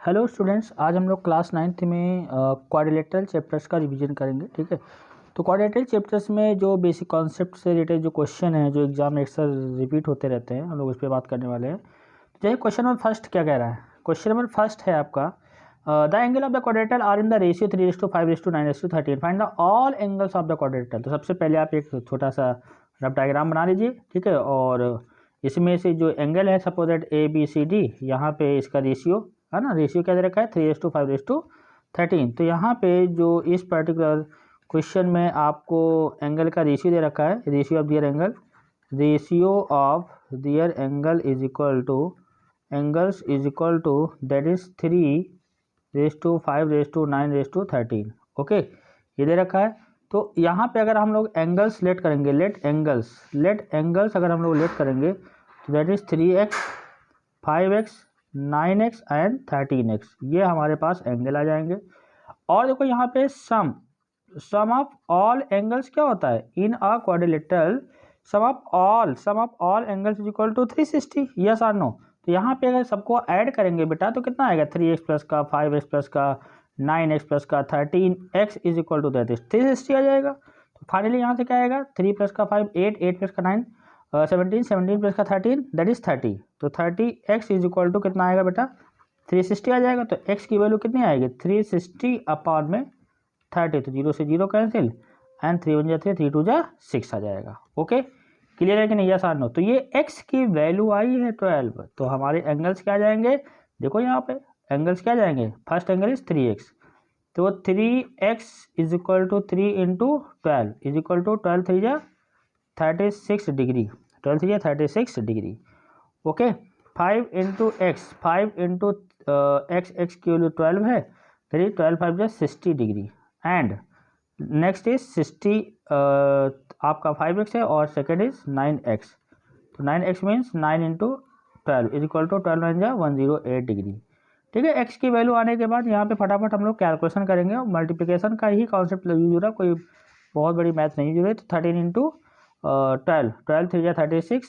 Hello students, आज हम लोग क्लास 9th में क्वाड्रिलेटरल चैप्टर्स का रिवीजन करेंगे। ठीक है, तो क्वाड्रिलेटरल चैप्टर्स में जो बेसिक कॉन्सेप्ट से रिलेटेड जो क्वेश्चन है, जो एग्जाम में अक्सर रिपीट होते रहते हैं, हम लोग उस पर बात करने वाले हैं। तो चलिए, क्वेश्चन नंबर फर्स्ट क्या कह रहा है। क्वेश्चन नंबर फर्स्ट है आपका, the angle of the quadrilateral are in the ratio 3:5:9:13, find the all angles of the quadrilateral. तो सबसे पहले आप एक छोटा सा रफ डायग्राम बना लीजिए। ठीक है, और इसमें से जो एंगल है, सपोज दैट ABCD, यहाँ पे इसका रेशियो है ना, रेशियो क्या दे रखा है 3:5:13। तो यहाँ पे जो इस पर्टिकुलर क्वेश्चन में आपको एंगल का रेशियो दे रखा है, ratio of their angle, ratio of their angle is equal to angles is equal to that is 3:5:9:13। Okay, ये दे रखा है। तो यहाँ पे अगर हम लोग एंगल्स लेट करेंगे, लेट एंगल्स अगर हम लोग लेट करेंगे तो that is 3x, 5x, 9x and 13x, ये हमारे पास एंगल आ जाएंगे। और देखो यहाँ पे सम ऑफ ऑल एंगल्स क्या होता है in a quadrilateral, sum of all angles is equal to 360, yes और नो। तो यहाँ पे अगर सबको ऐड करेंगे बेटा तो कितना आएगा, 3x प्लस का, 5x प्लस का, 9x प्लस का, 13x is equal to that is 360 आ जाएगा। तो फाइनली यहाँ से क्या आएगा, 3 प्लस का 5 8, 8 प्लस का 9 17, 17 प्लस का 13 दैट इज 30। तो 30x इज इक्वल टू कितना आएगा बेटा, 360 आ जाएगा। तो x की वैल्यू कितनी आएगी, 360 अपॉन में 30, तो 0 से 0 कैंसिल एंड 3 1 जा 3, 3 2 जा 6 आ जाएगा। ओके, क्लियर है कि नहीं, यस और नो। तो ये x की वैल्यू आई है 12। तो हमारे एंगल्स क्या आ जाएंगे, देखो यहाँ पे एंगल्स क्या आ जाएंगे, फर्स्ट एंगल इज 3x, तो 3x is equal to 3 into 12 is equal to 12 3 जा 36 डिग्री, 12 3 जा 36 degree. Okay, 5 into x, 5 into x की वैल्यू 12 है, 12 5 जा 60 डिग्री। एंड नेक्स्ट इज 60 आपका 5x है और सेकेंड इज 9x, तो 9x means 9 into 12 is equal to 12 9 जा 108 डिग्री। ठीक है, x की वैल्यू आने के बाद यहाँ पे फटाफट हम लोग कैलकुलेशन करेंगे और मल्टीप्लिकेशन का ही कॉन्सेप्ट यूज हो रहा, कोई बहुत बड़ी मैथ नहीं यूज हो रही। तो 13 इंटू 12, 12 3 जा 36,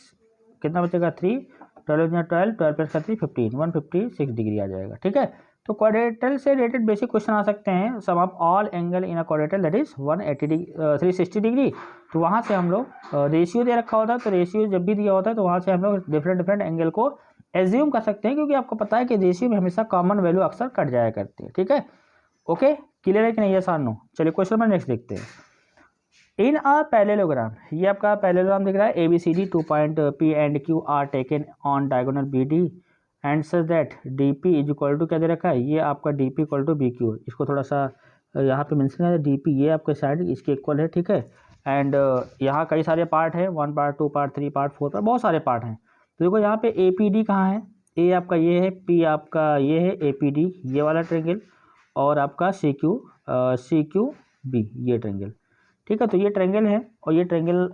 कितना बचेगा 3, 12 12, 12 प्लस का 3 15, 156 डिग्री आ जाएगा। ठीक है, तो क्वाड्रिलेटरल से रिलेटेड बेसिक क्वेश्चन आ सकते हैं, sum of all angle in a quadrilateral that is 360 degree. तो वहाँ से हम लोग रेशियो दे रखा होता है, तो रेशियो जब भी दिया होता है तो वहाँ से हम लोग डिफरेंट एंगल को एज्यूम कर सकते हैं, क्योंकि आपको पता है कि रेशियो में हमेशा कॉमन वैल्यू अक्सर कट जाया करती है। ठीक है, ओके, क्लियर है कि नहीं, यस और नो। चलिए क्वेश्चन नंबर नेक्स्ट देखते हैं। इन अ पैरेललोग्राम, ये आपका पैरेललोग्राम दिख रहा है, ABCD 2 point P and Q are taken on diagonal BD and such that DP is equal to क्या दे रखा है, ये आपका DP इक्वल टू BQ। इसको थोड़ा सा यहाँ पे मेंशन है, DP ये आपके साइड इसके इक्वल है। ठीक है, एंड यहाँ कई सारे पार्ट है, 1 पार्ट 2 पार्ट 3 पार्ट 4 पार्ट, बहुत सारे पार्ट हैं। तो देखो यहाँ पे APD कहाँ है, A आपका ये है, P आपका ये है, APD ये वाला ट्रेंगल, और आपका CQB ये ट्रेंगल। ठीक है, तो ये ट्रेंगल है और ये ट्रेंगल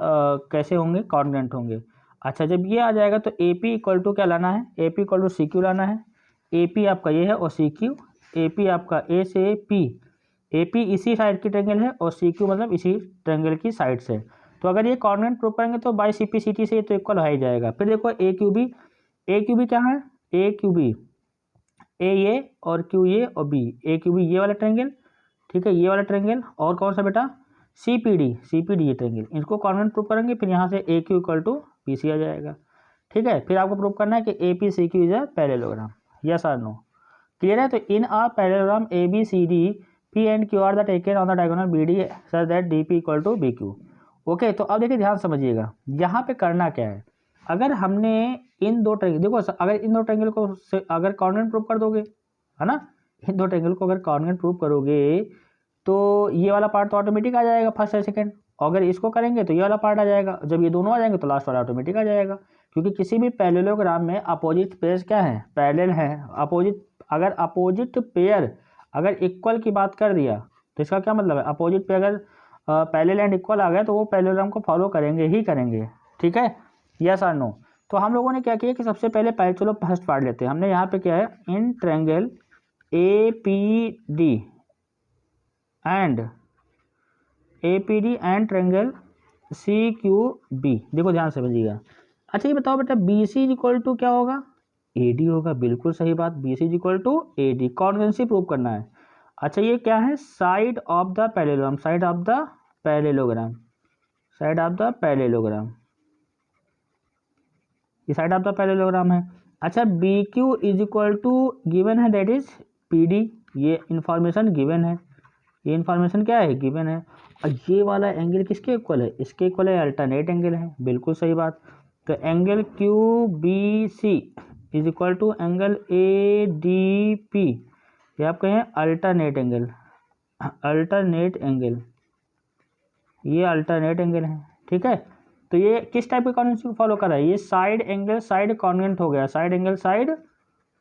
कैसे होंगे, कॉन्ग्रुएंट होंगे। अच्छा, जब ये आ जाएगा तो AP इक्वल टू क्या लाना है, AP इक्वल टू CQ लाना है। AP आपका ये है और CQ, AP आपका A से P, AP इसी साइड की ट्रेंगल है और CQ मतलब इसी ट्रेंगल की साइड से। तो अगर ये कॉन्ग्रुएंट प्रूव करेंगे तो बाई CP/CT से ये तो इक्वल हो ही जाएगा। फिर देखो AQB क्या है, AQB A ये और Q ये और B, AQB ये वाला ट्रेंगल। ठीक है, ये वाला ट्रेंगल, और कौन सा बेटा, CPD ये ट्रेंगल, इसको कॉन्वेंट प्रूव करेंगे। फिर यहाँ से AQ इक्वल टू PC आ जाएगा। ठीक है, फिर आपको प्रूव करना है कि APCQ is a parallelogram, yes और नो, क्लियर है। तो in a parallelogram ABCD P and Q are the taken on the diagonal BD such that DP equal to BQ। Okay, तो अब देखिए ध्यान समझिएगा, यहाँ पे करना क्या है, अगर हमने इन दो ट्रेंगल, देखो अगर इन दो ट्रेंगल को अगर कॉन्वेंट प्रूव कर दोगे, है ना, इन दो ट्रेंगल को अगर कॉन्वेंट प्रूव करोगे तो ये वाला पार्ट तो ऑटोमेटिक आ जाएगा, फर्स्ट और सेकंड। अगर इसको करेंगे तो ये वाला पार्ट आ जाएगा, जब ये दोनों आ जाएंगे तो लास्ट वाला ऑटोमेटिक आ जाएगा, क्योंकि किसी भी पैरेललोग्राम में अपोजिट पेयर्स क्या है, पैरेलल है। अपोजिट, अगर अपोजिट पेयर अगर इक्वल की बात कर दिया तो इसका क्या मतलब है, अपोजिट पे अगर पैरेलल एंड इक्वल आ गया तो वो पैरेललोग्राम को फॉलो करेंगे ही करेंगे। ठीक है, यस और नो। तो हम लोगों ने क्या किया कि सबसे पहले चलो फर्स्ट पार्ट लेते हैं। हमने यहाँ पे क्या है, in triangle APD and triangle CQB, देखो ध्यान से समझिएगा। अच्छा ये बताओ बेटा BC इक्वल टू क्या होगा, ए डी होगा, बिल्कुल सही बात, B C is equal to A D, congruency prove करना है। अच्छा ये क्या है, side of the parallelogram, side of the parallelogram, side of the parallelogram, ये साइड ऑफ द पैरेललोग्राम है। अच्छा B Q is equal to given है, दैट इज पी डी, ये इंफॉर्मेशन गिवन है, ये इंफॉर्मेशन क्या है, गिवन है। और ये वाला एंगल किसके इक्वल है, इसके इक्वल है, अल्टरनेट एंगल है, बिल्कुल सही बात। तो angle Q B C is equal to angle A D P, ये आप कहें अल्टरनेट एंगल, अल्टरनेट एंगल, ये अल्टरनेट एंगल है, ठीक है। तो ये किस टाइप के कॉन्ग्रुएंसी को फॉलो कर रहा है, ये साइड एंगल साइड कॉन्ग्रुएंट हो गया, साइड एंगल साइड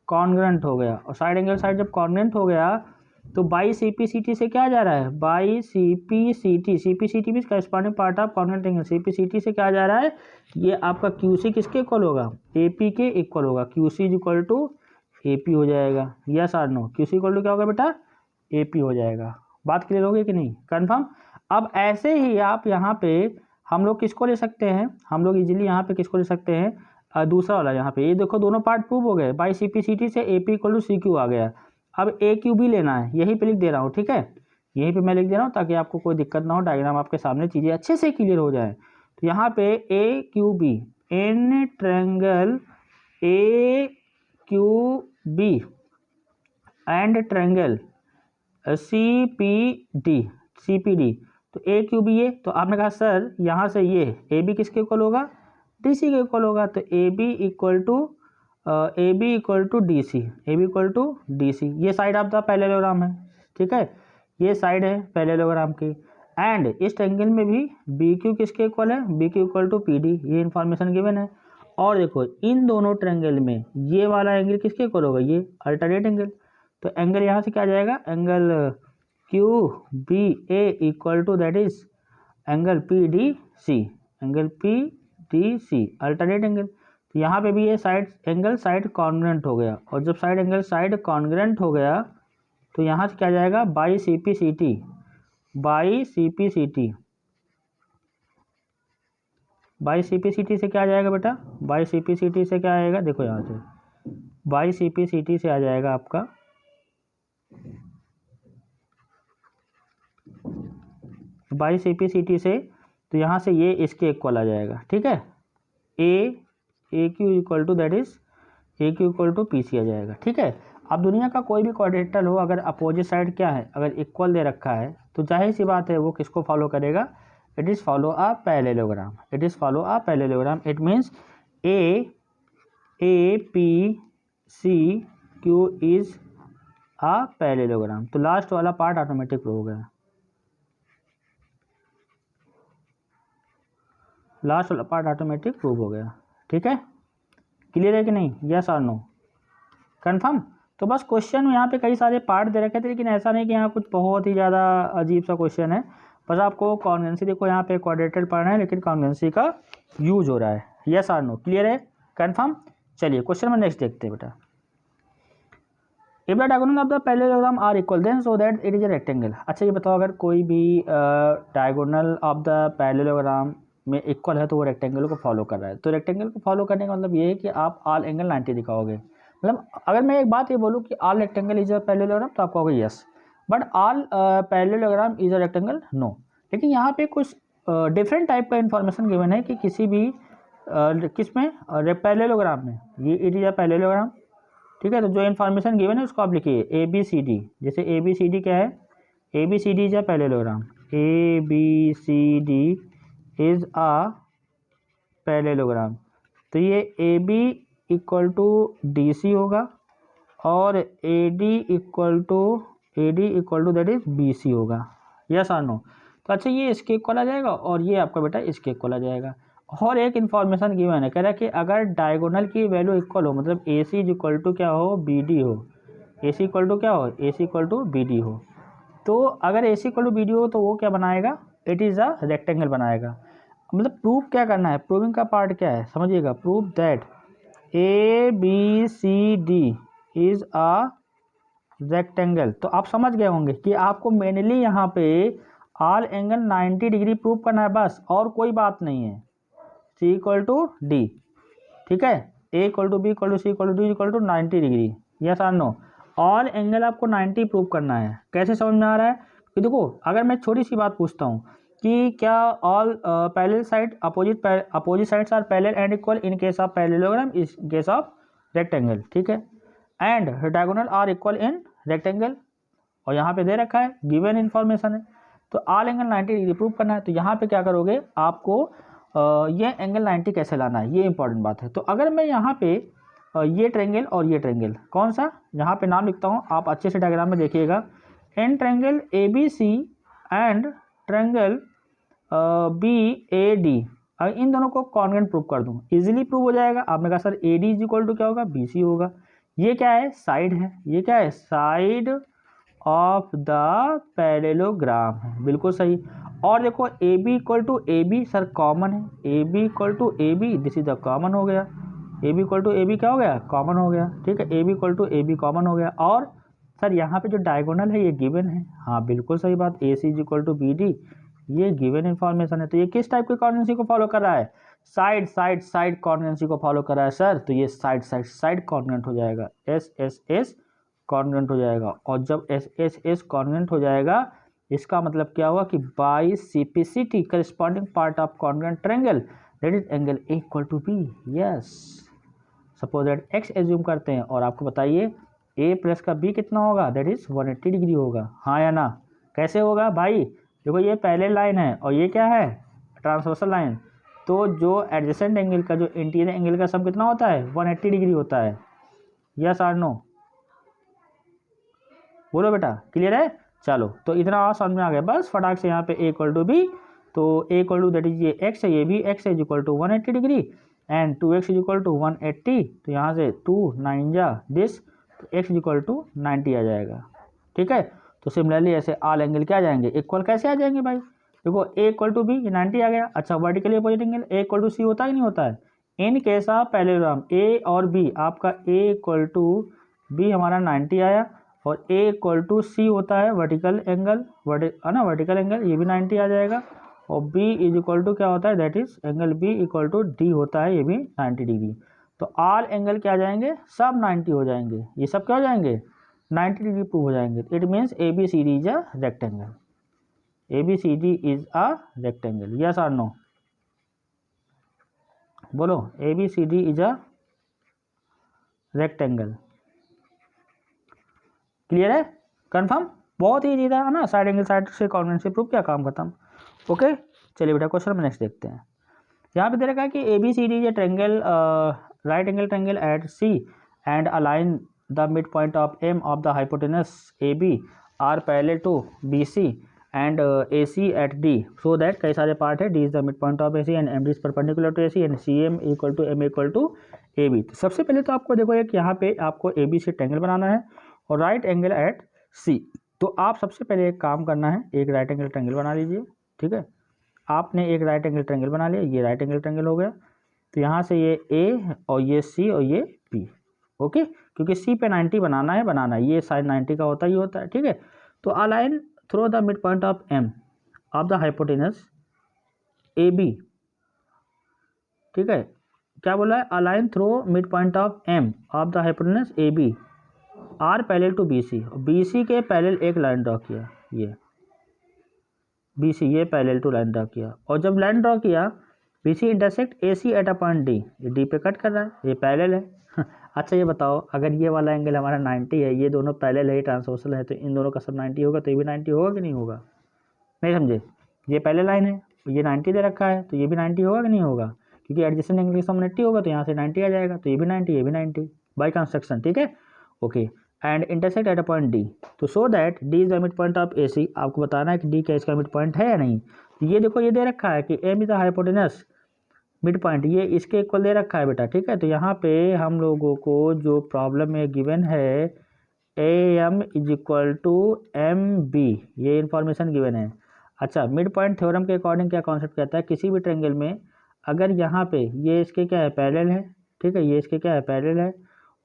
कॉन्ग्रुएंट हो गया, और साइड एंगल साइड जब कॉन्ग्रुएंट हो गया तो by C P C T से क्या जा रहा है, by C P C T means corresponding part of congruent angle, C P C T से क्या जा रहा है, ये आपका क्यू सी किसके इक्वल होगा, ए पी के इक्वल होगा, Q C is equal to A P हो जाएगा, यस और no, Q C equal to क्या होगा बेटा, ए पी हो जाएगा। बात क्लियर होगी कि नहीं, कन्फर्म। अब ऐसे ही आप यहाँ पे हम लोग किसको ले सकते हैं, हम लोग इजीली यहाँ पे किसको ले सकते हैं, दूसरा वाला, यहाँ पे ये देखो दोनों पार्ट प्रूव हो गए, by C P C T से A P equal to C Q आ गया। अब ए क्यू बी लेना है, यहीं पे लिख दे रहा हूँ, ठीक है, यहीं पे मैं लिख दे रहा हूँ ताकि आपको कोई दिक्कत ना हो, डायग्राम आपके सामने चीज़ें अच्छे से क्लियर हो जाए। तो यहाँ पे A Q B, in triangle A Q B and triangle C P D, C P D, तो ए क्यू बी, ये तो आपने कहा सर यहाँ से ये ए बी किसके इक्वल होगा, डी सी के इक्वल होगा, तो A B equal to D C, A B equal to D C, ये साइड ऑफ द पैरेललोग्राम है, ठीक है, ये साइड है पैरेललोग्राम की। एंड इस ट्रायंगल में भी बी क्यू किसके इक्वल है, B Q equal to P D, ये इन्फॉर्मेशन गिवन है। और देखो इन दोनों ट्रायंगल में ये वाला एंगल किसके इक्वल होगा, ये अल्टरनेट एंगल, तो एंगल यहाँ से क्या आ जाएगा, angle Q B A equal to that is angle P D C, angle P D C alternate angle. तो यहाँ पे भी ये साइड एंगल साइड कॉन्ग्रुएंट हो गया, और जब साइड एंगल साइड कॉन्ग्रुएंट हो गया तो यहाँ से क्या जाएगा, by C P C T, by C P C T, by C P C T से क्या आ जाएगा बेटा, by C P C T से क्या आएगा, देखो यहाँ से by C P C T से आ जाएगा आपका by C P C T से, तो यहाँ से ये इसके इक्वल आ जाएगा, ठीक है, A Q equal to that is A Q equal to P C आ जाएगा, ठीक है। अब दुनिया का कोई भी क्वाड्रेटर हो, अगर अपोजिट साइड क्या है, अगर इक्वल दे रखा है तो जाहिर सी बात है वो किसको फॉलो करेगा, it is follow a parallelogram, it is follow a parallelogram, it means A P C Q is a parallelogram. तो लास्ट वाला पार्ट ऑटोमेटिक प्रूव हो गया, लास्ट वाला पार्ट ऑटोमेटिक प्रूव हो गया, ठीक है, क्लियर है कि नहीं, यस और नो, कंफर्म। तो बस क्वेश्चन यहाँ पे कई सारे पार्ट दे रखे थे, लेकिन ऐसा नहीं कि यहाँ कुछ बहुत ही ज़्यादा अजीब सा क्वेश्चन है, बस आपको कॉन्वेंसी, देखो यहाँ पे क्वाड्रेटर पढ़ना है लेकिन कॉन्वेंसी का यूज हो रहा है, यस और नो, क्लियर है, कंफर्म। चलिए क्वेश्चन में नेक्स्ट देखते हैं बेटा, if the diagonal of the parallelogram are equal then so that it is a rectangle. अच्छा ये बताओ, अगर कोई भी डायगोनल ऑफ द पैरेललोग्राम में इक्वल है तो वो रेक्टेंगल को फॉलो कर रहा है। तो रेक्टेंगल को फॉलो करने का मतलब ये है कि आप ऑल एंगल 90 दिखाओगे, मतलब अगर मैं एक बात ये बोलूँ कि all rectangle is a parallelogram तो आप कहोगे yes, but all parallelogram is a rectangle no. लेकिन यहाँ पे कुछ डिफरेंट टाइप का इन्फॉर्मेशन गिवन है कि किसी भी किस में पैरेललोग्राम में, ये इट इज अ पैरेललोग्राम, ठीक है। तो जो इन्फॉर्मेशन गिवन है उसको आप लिखिए ए बी सी डी, जैसे ए बी सी डी क्या है, A B C D is a parallelogram, A B C D is a parallelogram. तो ये A B equal to D C होगा और A D equal to that is B C होगा, yes और no. तो अच्छा ये इसके इक्वल आ जाएगा और ये आपका बेटा इसके इक्वल आ जाएगा। और एक इन्फॉर्मेशन गिवन है, कह रहा है कि अगर डायगोनल की वैल्यू इक्वल हो, मतलब ए सी इक्वल टू क्या हो, बी डी हो, ए सी इक्वल टू क्या हो, ए सी इक्वल टू बी डी हो, तो अगर ए सी इक्वल टू बी डी हो तो वो क्या बनाएगा, इट इज़ अ रेक्टेंगल बनाएगा। मतलब प्रूव क्या करना है, प्रूविंग का पार्ट क्या है समझिएगा, prove that A B C D is a rectangle. तो आप समझ गए होंगे कि आपको मेनली यहाँ पे ऑल एंगल 90 डिग्री प्रूव करना है बस, और कोई बात नहीं है, सी इक्वल टू डी, ठीक है। A equal to B equal to C equal to D equal to 90 degree, yes और नो। ऑल एंगल आपको 90 प्रूव करना है। कैसे समझ में आ रहा है कि देखो अगर मैं छोटी सी बात पूछता हूँ कि क्या all parallel side opposite sides are parallel and equal in case of parallelogram, in case of rectangle, ठीक है, and diagonal are equal in rectangle, और यहाँ पे दे रखा है गिवन इन्फॉर्मेशन है, तो ऑल एंगल 90 डिग्री प्रूव करना है। तो यहाँ पे क्या करोगे, आपको ये एंगल 90 कैसे लाना है, ये इंपॉर्टेंट बात है। तो अगर मैं यहाँ पे ये ट्रेंगल और ये ट्रेंगल कौन सा, यहाँ पे नाम लिखता हूँ, आप अच्छे से डायग्राम में देखिएगा, an triangle A B C and triangle B A D, अगर इन दोनों को कॉन्ग्रुएंट प्रूव कर दूँ इजीली प्रूव हो जाएगा। आपने कहा sir A D is equal to क्या होगा, बी सी होगा। ये क्या है, साइड है, ये क्या है, साइड ऑफ द पैरेललोग्राम है, बिल्कुल सही। और देखो A B equal to A B sir common है, A B equal to A B this is the common हो गया, A B equal to A B क्या हो गया, कॉमन हो गया, ठीक है, A B equal to A B common हो गया। और सर यहाँ पे जो डायगोनल है ये गिवन है, हाँ बिल्कुल सही बात, A C is equal to B D, ये गिवन इन्फॉर्मेशन है। तो ये किस टाइप की कॉन्वेंसी को फॉलो कर रहा है, साइड साइड साइड कॉन्वेंसी को फॉलो कर रहा है सर, तो ये साइड साइड साइड कॉन्वेंट हो जाएगा, एस एस एस कॉन्वेंट हो जाएगा। और जब एस एस एस कॉन्वेंट हो जाएगा इसका मतलब क्या हुआ कि by CPCT corresponding part of congruent triangle that is angle A equal to B, yes. Suppose that X assume करते हैं और आपको बताइए ए प्लस का बी कितना होगा, दैट इज 180 डिग्री होगा, हाँ या ना। कैसे होगा भाई, देखो ये पैरेलल लाइन है और ये क्या है, ट्रांसवर्सल लाइन, तो जो एडजेसेंट एंगल का जो इंटीरियर एंगल का सम कितना होता है, 180 डिग्री होता है, यस और नो, बोलो बेटा, क्लियर है। चलो तो इतना और समझ में आ गया, बस फटाक से यहाँ पे ए इक्वल टू बी, तो A equal to that is ये एक्स है, ये भी एक्स है, is equal to 180 degree and 2x is equal to 180, तो यहाँ से 2 9 जा दिस, तो x इज इक्वल टू 90 आ जाएगा, ठीक है। तो सिमिलरली ऐसे ऑल एंगल क्या आ जाएंगे, इक्वल कैसे आ जाएंगे भाई, देखो ए इक्वल टू बी ये 90 आ गया, अच्छा vertically opposite angle A equal to C होता है कि नहीं होता है, in case of parallelogram A और बी, आपका ए इक्वल टू बी हमारा 90 आया और ए इक्वल टू सी होता है वर्टिकल एंगल, है ना, वर्टिकल एंगल, ये भी 90 आ जाएगा, और b इज इक्वल टू क्या होता है, that is angle b equal to D होता है, ये भी 90 डिग्री। तो ऑल एंगल क्या आ जाएंगे, सब 90 हो जाएंगे, ये सब क्या हो जाएंगे, 90 डिग्री प्रूव हो जाएंगे। It means A B C D is a rectangle, A B C D is a rectangle, yes और नो, बोलो A B C D is a rectangle, clear है, कंफर्म, बहुत ही इजी था ना, साइड एंगल साइड से congruent से prove किया, काम खत्म। ओके चलिए बेटा क्वेश्चन में नेक्स्ट देखते हैं। यहाँ पे दे रखा है कि ए बी सी डी ये triangle right angle triangle at C and a line the mid point of M of the hypotenuse A B are parallel to B C and A C at D, so that कई सारे part है, D is the mid point of A C and M D is perpendicular to A C and C M equal to M equal to A B. तो सबसे पहले तो आपको देखो एक यहाँ पे आपको ए बी सी ट्रेंगल बनाना है और राइट एंगल एट सी, तो आप सबसे पहले एक काम करना है, एक राइट एंगल ट्रेंगल बना लीजिए, ठीक है, आपने एक राइट एंगल ट्रेंगल बना लिया, ये राइट एंगल ट्रेंगल हो गया, तो यहाँ से ये ए और ये सी और ये बी, ओके, क्योंकि सी पे 90 बनाना है, ये साइड 90 का होता ही होता है, ठीक है। तो a line through the mid point of M of the hypotenuse A B, ठीक है, क्या बोला है, a line through mid point of M of the hypotenuse A B are parallel to B C, B C के पैरेलल एक line draw किया, ये B C ये पैरेलल टू लाइन ड्रॉ किया, और जब लाइन ड्रॉ किया B C intersect A C at a point D, ये डी पे कट कर रहा है, ये पैरेलल है अच्छा ये बताओ अगर ये वाला एंगल हमारा 90 है, ये दोनों पैरेलल है, ट्रांसवर्सल है, तो इन दोनों का सब 90 होगा, तो ये भी 90 होगा कि नहीं होगा, नहीं समझे, ये पैरेलल लाइन है, ये 90 दे रखा है, तो ये भी 90 होगा कि नहीं होगा, क्योंकि एडजेसेंट एंगल का सम 90 होगा, तो यहाँ से 90 आ जाएगा, तो ये भी 90, ये भी 90 बाई कंस्ट्रक्शन, ठीक है, okay. And intersect at a point D, तो so that D is the mid point of A C, आपको बताना है कि डी क्या इसका मिड पॉइंट है या नहीं। तो ये देखो ये दे रखा है कि M is the hypotenuse mid point, ये इसके इक्वल दे रखा है बेटा, ठीक है। तो यहाँ पे हम लोगों को जो प्रॉब्लम में गिवन है A M is equal to M B, ये इन्फॉर्मेशन गिवन है। अच्छा मिड पॉइंट थ्योरम के अकॉर्डिंग क्या कॉन्सेप्ट कहता है, किसी भी ट्रेंगल में अगर यहाँ पे ये इसके क्या है पैरेलल है, ठीक है, ये इसके क्या है पैरेलल है,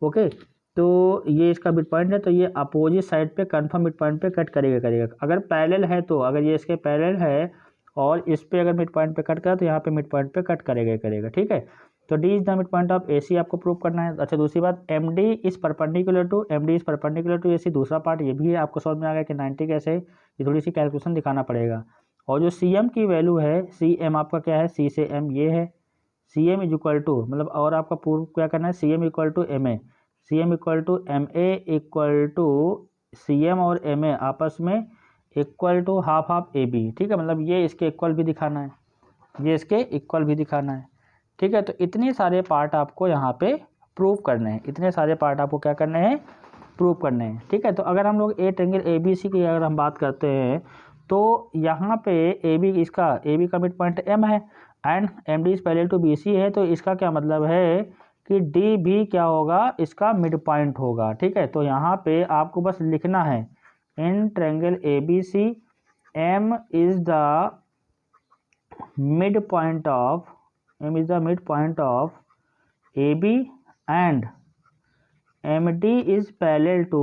ओके, तो ये इसका मिड पॉइंट है, तो ये अपोजिट साइड पे कन्फर्म मिड पॉइंट पे कट करेगा, अगर पैरेलल है तो, अगर ये इसके पैरेलल है और इस पे अगर मिड पॉइंट पे कट करा तो यहाँ पे मिड पॉइंट पे कट करेगा, ठीक है। तो D is the mid point of A C आपको प्रूव करना है। अच्छा दूसरी बात, M D is perpendicular to A C, दूसरा पार्ट ये भी है आपको समझ में आ गया कि 90 कैसे, ये थोड़ी सी कैलकुलेशन दिखाना पड़ेगा। और जो सी एम की वैल्यू है, सी एम आपका क्या है, सी से एम ये है, C M is equal to मतलब और आपका प्रूव क्या करना है, C M equal to M A, C M equal to M A equal to C M और एम ए आपस में equal to half half A B, ठीक है, मतलब ये इसके इक्वल भी दिखाना है, ये इसके इक्वल भी दिखाना है, ठीक है। तो इतने सारे पार्ट आपको यहाँ पे प्रूव करने हैं, इतने सारे पार्ट आपको क्या करने हैं, प्रूव करने हैं, ठीक है। तो अगर हम लोग ए ट्रायंगल ए बी सी की अगर हम बात करते हैं तो यहाँ पे ए बी इसका ए बी का मिड पॉइंट एम है and M D is parallel to B C है, तो इसका क्या मतलब है कि डी भी क्या होगा, इसका मिड पॉइंट होगा, ठीक है। तो यहाँ पे आपको बस लिखना है in triangle A B C M is the midpoint of AB and MD is parallel to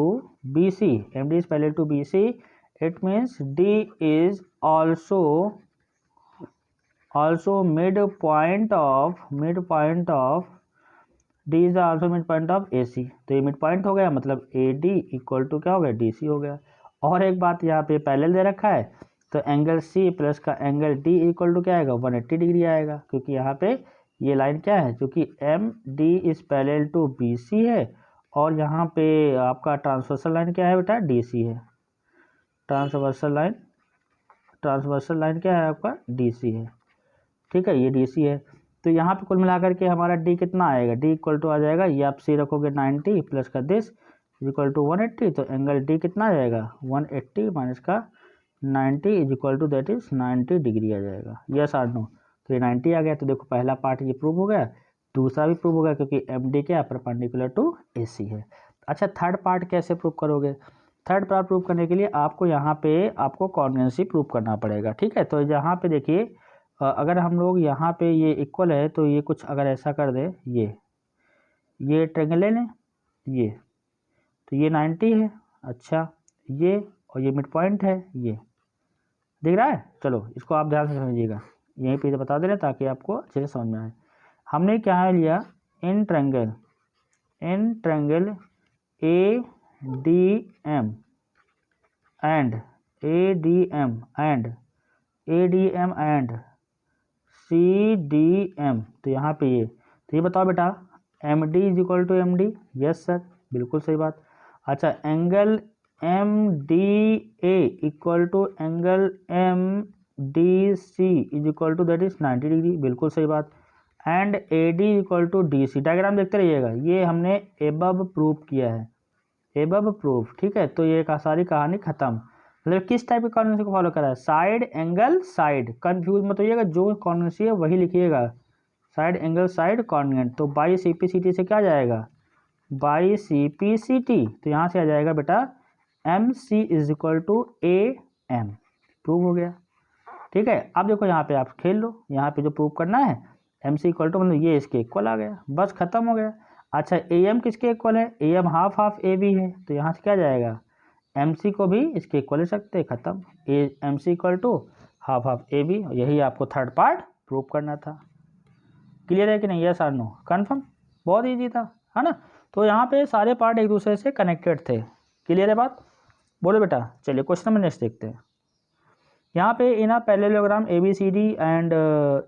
BC. MD is parallel to BC. It means D is also midpoint of D is also midpoint of AC. तो ये midpoint हो गया, मतलब AD equal to क्या हो गया, DC हो गया। और एक बात यहाँ पे पैरेलल दे रखा है, तो एंगल C प्लस का एंगल D इक्वल टू क्या आएगा, 180 डिग्री आएगा, क्योंकि यहाँ पे ये लाइन क्या है, क्योंकि MD is parallel to BC है और यहाँ पे आपका ट्रांसवर्सल लाइन क्या है बेटा, DC है, ट्रांसवर्सल लाइन क्या है आपका, DC है, ठीक है, ये DC है। तो यहाँ पे कुल मिलाकर के हमारा D कितना आएगा, D इक्वल टू आ जाएगा, ये आप C रखोगे 90 प्लस का दिस इक्वल टू 180, तो एंगल D कितना आ जाएगा, 180 माइनस का 90 is equal to that is 90 degree आ जाएगा, यस और नो। तो ये 90 आ गया, तो देखो पहला पार्ट ये प्रूव हो गया, दूसरा भी प्रूव हो गया क्योंकि एम डी क्या परपेंडिकुलर टू ए सी है। अच्छा थर्ड पार्ट कैसे प्रूव करोगे, थर्ड पार्ट प्रूव करने के लिए आपको यहाँ पे आपको कॉन्ग्रुएंसी प्रूव करना पड़ेगा, ठीक है। तो यहाँ पे देखिए अगर हम लोग यहाँ पे ये इक्वल है तो ये कुछ अगर ऐसा कर दे, ये ट्रायंगल ले लें, ये तो ये 90 है, अच्छा ये और ये मिड पॉइंट है, ये दिख रहा है। चलो इसको आप ध्यान से समझिएगा, यहीं पे बता दे रहे ताकि आपको अच्छे से समझ में आए। हमने क्या लिया, in triangle A D M and C D M, तो यहाँ पे ये बताओ बेटा M D is equal to M D, yes sir बिल्कुल सही बात। अच्छा angle M D A equal to angle M D C is equal to that is 90 degree, बिल्कुल सही बात। And A D equal to D C, diagram देखते रहिएगा, ये हमने एबव प्रूव किया है, एबव प्रूफ, ठीक है। तो ये सारी कहानी खत्म। मतलब किस टाइप की कॉन्वेंसी को फॉलो करा है, साइड एंगल साइड, कंफ्यूज मत होइएगा, जो कॉन्वेंसी है वही लिखिएगा, साइड एंगल साइड कॉन्वेंट। तो by C P C T से क्या जाएगा, by C P C T, तो यहाँ से आ जाएगा बेटा M C is equal to A M, prove हो गया, ठीक है। अब देखो यहाँ पे आप खेल लो, यहाँ पे जो प्रूव करना है एम सी इक्वल टू मतलब ये इसके इक्वल आ गया, बस खत्म हो गया। अच्छा ए एम किसके इक्वल है, A M half half A B है, तो यहाँ से क्या जाएगा, एम सी को भी इसके इक्वल ले सकते हैं, खत्म, A M C equal to half half A B, यही आपको थर्ड पार्ट प्रूव करना था। क्लियर है कि नहीं, यस और नो, कन्फर्म, बहुत ईजी था, है ना। तो यहाँ पे सारे पार्ट एक दूसरे से कनेक्टेड थे, क्लियर है बात, बोलो बेटा। चलिए क्वेश्चन नंबर नेक्स्ट देखते हैं। यहाँ पे in a parallelogram A B C D and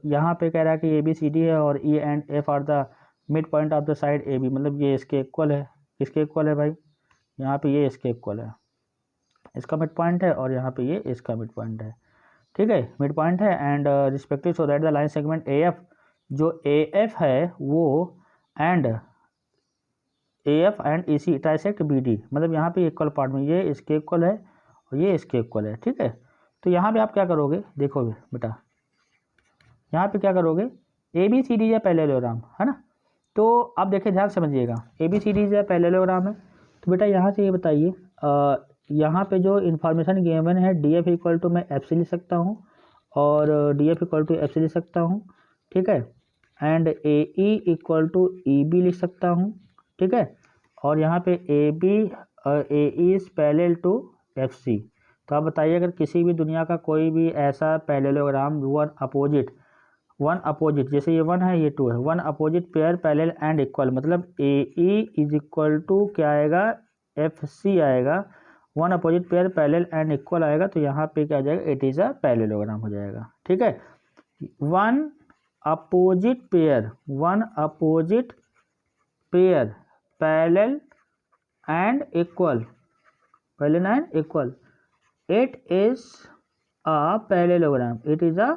यहाँ पे कह रहा है कि ए बी सी डी है और E and F are the mid point of the side A B, मतलब ये इसके इक्वल है, किसके इक्वल है भाई, यहाँ पे ये इसके इक्वल है, इसका मिड पॉइंट है और यहाँ पे ये इसका मिड पॉइंट है, ठीक है, मिड पॉइंट है। And respective so that the line segment A F, जो ए एफ है वो and A F and E C trisect B D, मतलब यहाँ पे इक्वल पार्ट में ये इसके इक्वल है और ये इसके इक्वल है, ठीक है। तो यहाँ पे आप क्या करोगे, देखो बेटा यहाँ पे क्या करोगे, ए बी सी डी या पैरेललोग्राम है ना, तो आप देखिए ध्यान समझिएगा, ए बी सी डी या पैरेललोग्राम है, तो बेटा यहाँ से ये बताइए यहाँ पे जो इन्फॉर्मेशन गिवन है डी एफ इक्वल टू मैं एफ से लिख सकता हूँ और D F equal to F से लिख सकता हूँ, ठीक है। And A E equal to E B लिख सकता हूँ, ठीक है। और यहाँ पे A B A E is parallel to F C, तो आप बताइए अगर किसी भी दुनिया का कोई भी ऐसा parallelogram one opposite one opposite, जैसे ये 1 है ये 2 है, one opposite pair parallel and equal, मतलब ए ई इज इक्वल टू क्या आएगा, एफ सी आएगा, one opposite pair parallel and equal आएगा, तो यहाँ पे क्या आ जाएगा, इट इज़ अ पैरेललोग्राम हो जाएगा। ठीक है, one opposite pair, one opposite pair parallel and equal, parallel and equal, it is a parallelogram, it is a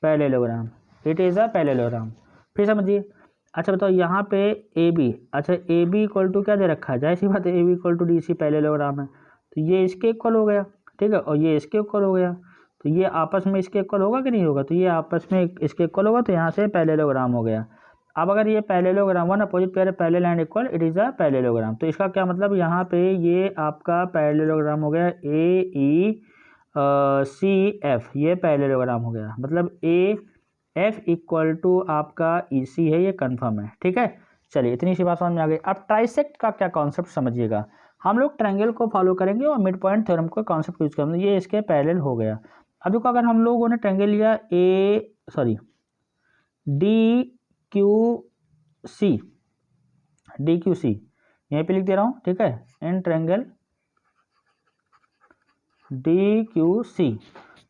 parallelogram, it is a parallelogram. फिर समझिए, अच्छा बताओ यहाँ पे ए बी, अच्छा ए बी इक्वल टू क्या दे रखा है, जाहिर सी बात है A B equal to D C parallelogram है, तो ये इसके इक्वल हो गया, ठीक है, और ये इसके इक्वल हो गया, तो ये आपस में इसके इक्वल होगा कि नहीं होगा, तो ये आपस में इसके इक्वल होगा, तो यहाँ से पैरेललोग्राम हो गया। अब अगर ये parallelogram, one opposite pair parallel and equal, it is a parallelogram, तो इसका क्या मतलब, यहाँ पे ये आपका पैरेललोग्राम हो गया ए ई सी एफ, ये पैरेललोग्राम हो गया, मतलब ए एफ इक्वल टू आपका ई सी है, ये कन्फर्म है। ठीक है, चलिए इतनी सी बात समझ में आ गई। अब ट्राइसेक्ट का क्या कॉन्सेप्ट समझिएगा, हम लोग ट्रायंगल को फॉलो करेंगे और मिड पॉइंट थ्योरम का कॉन्सेप्ट यूज करेंगे, ये इसके पैरेलल हो गया। अब देखो अगर हम लोगों ने ट्रायंगल लिया D Q C, D Q C यहीं पे लिख दे रहा हूँ, ठीक है, in triangle D Q C,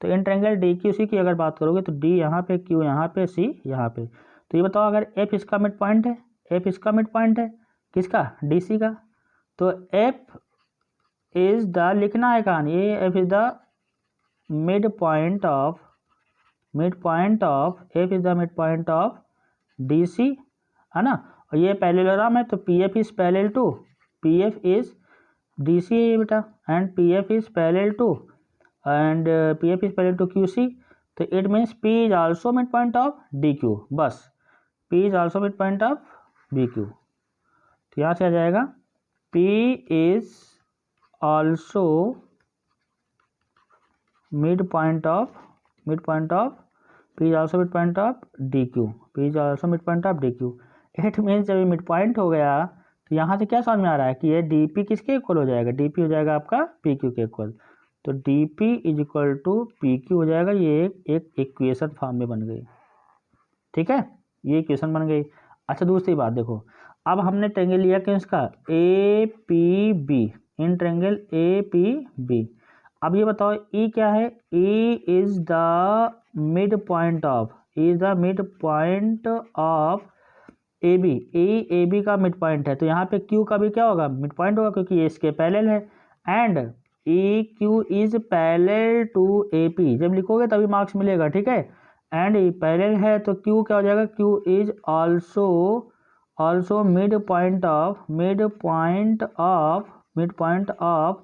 तो in triangle D Q C की अगर बात करोगे तो डी यहाँ पे, क्यू यहाँ पे, सी यहाँ पे, तो ये बताओ अगर एफ इसका मिड पॉइंट है, एफ इसका मिड पॉइंट है किसका, डी सी का, तो एफ इज द, लिखना है कहानी, ये F is the mid point of, mid point of, F is the mid point of D C, है ना, और ये पैरेललोग्राम है, तो P F is parallel to, P F is D C है ये बेटा, and P F is parallel to, and P F is parallel to Q C, तो it means P is also mid point of D Q, बस P is also mid point of B Q, तो यहाँ से आ जाएगा P is also mid point of, mid point of, P is also mid point of D Q, P is also mid point of D Q, it means जब ये mid point हो गया तो यहाँ से क्या समझ में आ रहा है कि ये डी पी किसके इक्वल हो जाएगा, डी पी हो जाएगा आपका पी क्यू के इक्वल, तो D P is equal to P Q हो जाएगा, ये एक इक्वेशन फॉर्म में बन गई। ठीक है, ये इक्वेशन बन गई। अच्छा दूसरी बात देखो, अब हमने ट्रायंगल लिया कि इसका A P B, in triangle A P B, अब ये बताओ ई क्या है, E is the mid point of, is the mid point of A B, A B का मिड पॉइंट है, तो यहाँ पे क्यू का भी क्या होगा, मिड पॉइंट होगा, क्योंकि ये इसके पैरेलल है, and A Q is parallel to A P, जब लिखोगे तभी मार्क्स मिलेगा। ठीक है, एंड पैरेलल है तो क्यू क्या हो जाएगा, Q is also, also mid point of, mid point of, mid point of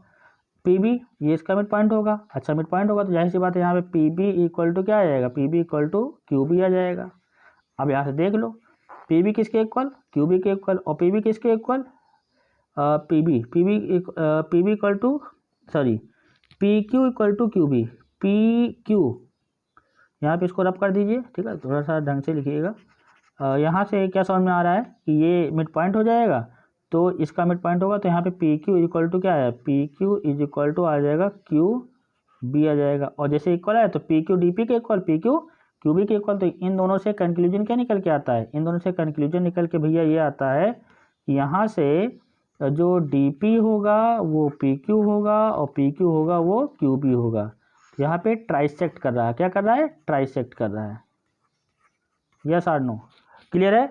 P B, ये इसका मिड पॉइंट होगा। अच्छा मिड पॉइंट होगा तो जाहिर सी बात है यहाँ पे पी बी इक्वल टू क्या आ जाएगा, P B equal to Q B आ जाएगा। अब यहाँ से देख लो पी बी किसके इक्वल, क्यू बी के इक्वल, और पी बी किसके equal, P B equal to, sorry P Q equal to Q B, P Q, यहाँ पे इसको रब कर दीजिए, ठीक है, थोड़ा सा ढंग से लिखिएगा। यहाँ से क्या समझ में आ रहा है कि ये मिड पॉइंट हो जाएगा, तो इसका मिड पॉइंट होगा, तो यहाँ पे पी क्यू इक्वल टू क्या है, P Q is equal to आ जाएगा क्यू बी आ जाएगा, और जैसे इक्वल है तो पी क्यू डी पी के equal, P Q Q B के इक्वल, तो इन दोनों से कंक्लूजन क्या निकल के आता है, इन दोनों से कंक्लूजन निकल के भैया ये आता है कि यहाँ से जो डी पी होगा वो पी क्यू होगा, और पी क्यू होगा वो क्यू बी होगा, यहाँ पे ट्राइसेक्ट कर रहा है, क्या कर रहा है, ट्राइसेक्ट कर रहा है। यस और नो, क्लियर है,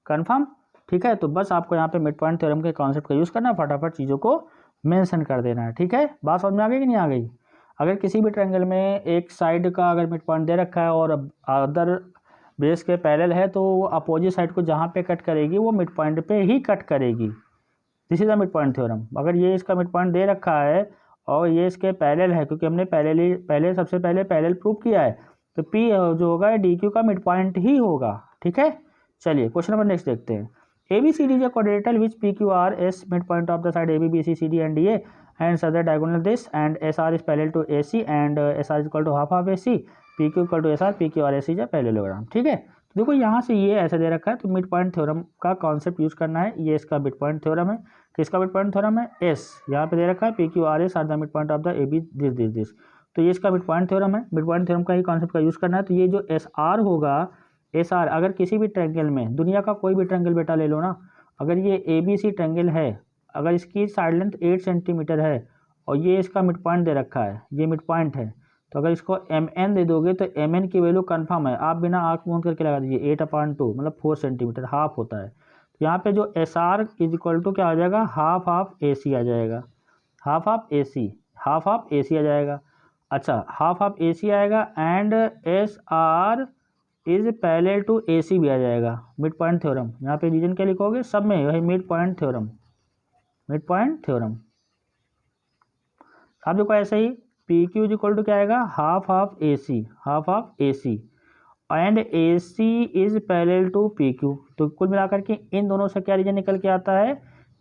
कंफर्म। ठीक है, तो बस आपको यहाँ पे मिड पॉइंट थ्योरम के कॉन्सेप्ट का यूज़ करना है, फटाफट चीज़ों को मेंशन कर देना है। ठीक है, बात समझ में आ गई कि नहीं आ गई। अगर किसी भी ट्रायंगल में एक साइड का अगर मिड पॉइंट दे रखा है और अदर बेस के पैरेलल है, तो वो अपोजिट साइड को जहाँ पे कट करेगी वो मिड पॉइंट पे ही कट करेगी। This is the mid point theorem. अगर ये इसका मिड पॉइंट दे रखा है और ये इसके पैरेलल है, क्योंकि हमने पहले सबसे पहले पैरेलल प्रूव किया है, तो पी जो होगा डी क्यू का मिड पॉइंट ही होगा। ठीक है, चलिए क्वेश्चन नंबर नेक्स्ट देखते हैं। ABCD is a quadrilateral which PQRS midpoint of the side AB, BC, CD and DA and other diagonal this and SR is parallel to AC and SR is equal to half of AC, PQ equal to SR, PQRS is a parallelogram। ठीक है, तो देखो यहाँ से ये ऐसा दे रखा है, तो मिड पॉइंट थ्योरम का कॉन्सेप्ट यूज करना है। ये इसका मिड पॉइंट थ्योरम है, किसका मिड पॉइंट थ्योरम है, S, यहाँ पे दे रखा है PQRS are the mid point of the AB this. तो ये इसका मिड पॉइंट थ्योरम है। मिड पॉइंट थ्योरम का ही कॉन्सेप्ट का यूज़ करना है। तो ये जो एस आर होगा, एस आर अगर किसी भी ट्रायंगल में, दुनिया का कोई भी ट्रायंगल बेटा ले लो ना, अगर ये ए बी सी ट्रायंगल है, अगर इसकी साइड लेंथ 8 सेंटीमीटर है और ये इसका मिड पॉइंट दे रखा है, ये मिड पॉइंट है, तो अगर इसको एम एन दे दोगे तो एम एन की वैल्यू कन्फर्म है, आप बिना आँख मूंद करके लगा दीजिए 8/2 मतलब 4 सेंटीमीटर, हाफ होता है। तो यहाँ पे जो S R is equal to क्या आ जाएगा, हाफ ऑफ ए सी आ जाएगा, half of A C, half of A C आ जाएगा। अच्छा, हाफ ऑफ ए सी आएगा and S R is parallel to A C भी आ जाएगा। मिड पॉइंट थ्योरम, यहाँ पे रीजन क्या लिखोगे, सब में वही mid point theorem, mid point theorem. आप देखो ऐसे ही P Q is equal to क्या आएगा, half of A C, half of A C and A C is parallel to P Q. तो कुल मिलाकर के इन दोनों से क्या रीजन निकल के आता है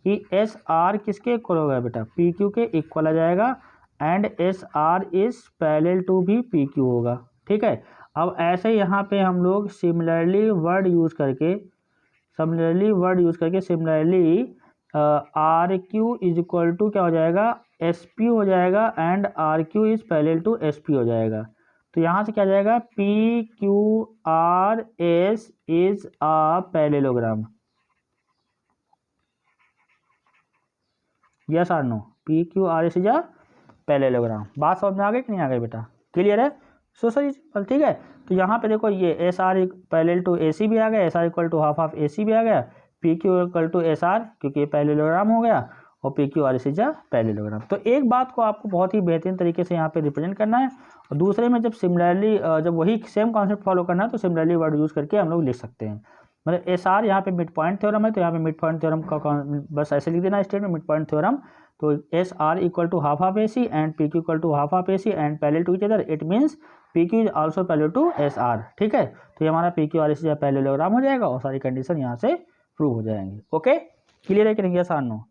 कि एस आर किसके इक्वल होगा बेटा, पी क्यू के इक्वल आ जाएगा and S R is parallel to भी पी क्यू होगा। ठीक है, अब ऐसे यहाँ पे हम लोग सिमिलरली वर्ड यूज़ करके, similarly R Q is equal to क्या हो जाएगा, एस पी हो जाएगा and R Q is parallel to S P हो जाएगा। तो यहाँ से क्या आ जाएगा, P Q R S is a parallelogram, yes और no, P Q R S is a parallelogram. बात समझ में आ गई कि नहीं आ गई बेटा, क्लियर है, सो सही सिंपल। ठीक है, तो यहाँ पे देखो ये S R parallel to A C भी आ गया, S R equal to half of A C भी आ गया, P Q equal to S R क्योंकि ये पैरेललोग्राम हो गया, और P Q R S is a parallelogram. तो एक बात को आपको बहुत ही बेहतरीन तरीके से यहाँ पे रिप्रेजेंट करना है, और दूसरे में जब सिमिलरली, जब वही सेम कॉन्सेप्ट फॉलो करना है तो सिमिलरली वर्ड यूज़ करके हम लोग लिख सकते हैं। मतलब एस आर यहाँ पे मिड पॉइंट थ्योरम है, तो यहाँ पे मिड पॉइंट थ्योरम का बस ऐसे लिख देना स्टेटमेंट, मिड पॉइंट थ्योरम। तो S R equal to half of A C and P Q equal to half of A C and parallel to each other, it means P Q is also parallel to S R. ठीक है, तो ये हमारा P Q R S parallelogram हो जाएगा और सारी condition यहाँ से प्रूव हो जाएंगे। ओके, क्लियर है कि नहीं, यस और नो।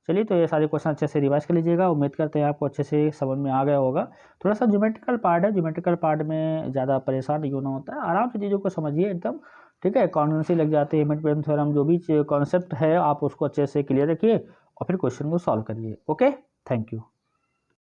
चलिए, तो ये सारे क्वेश्चन अच्छे से रिवाइज कर लीजिएगा, उम्मीद करते हैं आपको अच्छे से समझ में आ गया होगा। थोड़ा सा ज्योमेट्रिकल पार्ट है, ज्योमेट्रिकल पार्ट में ज़्यादा परेशान नहीं होना होता है, आराम से चीज़ों को समझिए एकदम। ठीक है, कॉन्वेंसी लग जाती है, मिड पॉइंट थ्योरम जो भी कॉन्सेप्ट है आप उसको अच्छे से क्लियर रखिए और फिर क्वेश्चन को सॉल्व करिए। Okay, thank you.